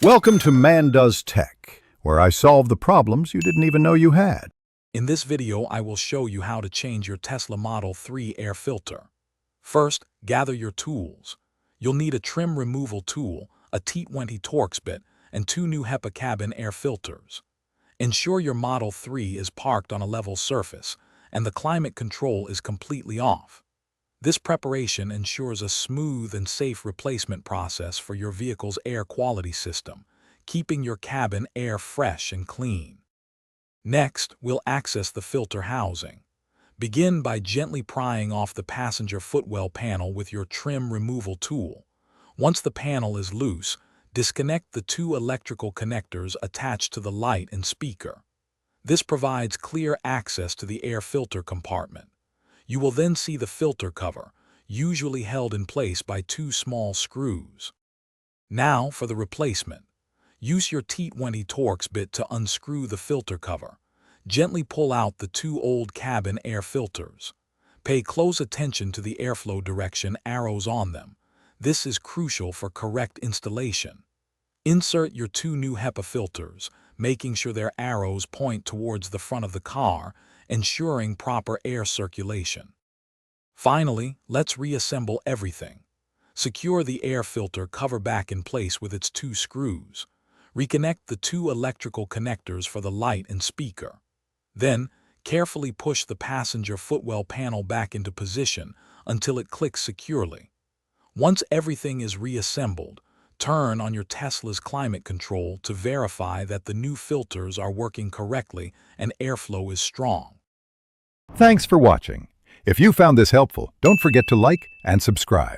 Welcome to Man Does Tech, where I solve the problems you didn't even know you had. In this video, I will show you how to change your Tesla Model 3 air filter. First, gather your tools. You'll need a trim removal tool, a T20 Torx bit, and 2 new HEPA cabin air filters. Ensure your Model 3 is parked on a level surface, and the climate control is completely off. This preparation ensures a smooth and safe replacement process for your vehicle's air quality system, keeping your cabin air fresh and clean. Next, we'll access the filter housing. Begin by gently prying off the passenger footwell panel with your trim removal tool. Once the panel is loose, disconnect the 2 electrical connectors attached to the light and speaker. This provides clear access to the air filter compartment. You will then see the filter cover, usually held in place by 2 small screws. Now for the replacement. Use your T20 Torx bit to unscrew the filter cover. Gently pull out the 2 old cabin air filters. Pay close attention to the airflow direction arrows on them. This is crucial for correct installation. Insert your 2 new HEPA filters, making sure their arrows point towards the front of the car, ensuring proper air circulation. Finally, let's reassemble everything. Secure the air filter cover back in place with its 2 screws. Reconnect the 2 electrical connectors for the light and speaker. Then, carefully push the passenger footwell panel back into position until it clicks securely. Once everything is reassembled, turn on your Tesla's climate control to verify that the new filters are working correctly and airflow is strong. Thanks for watching. If you found this helpful, don't forget to like and subscribe.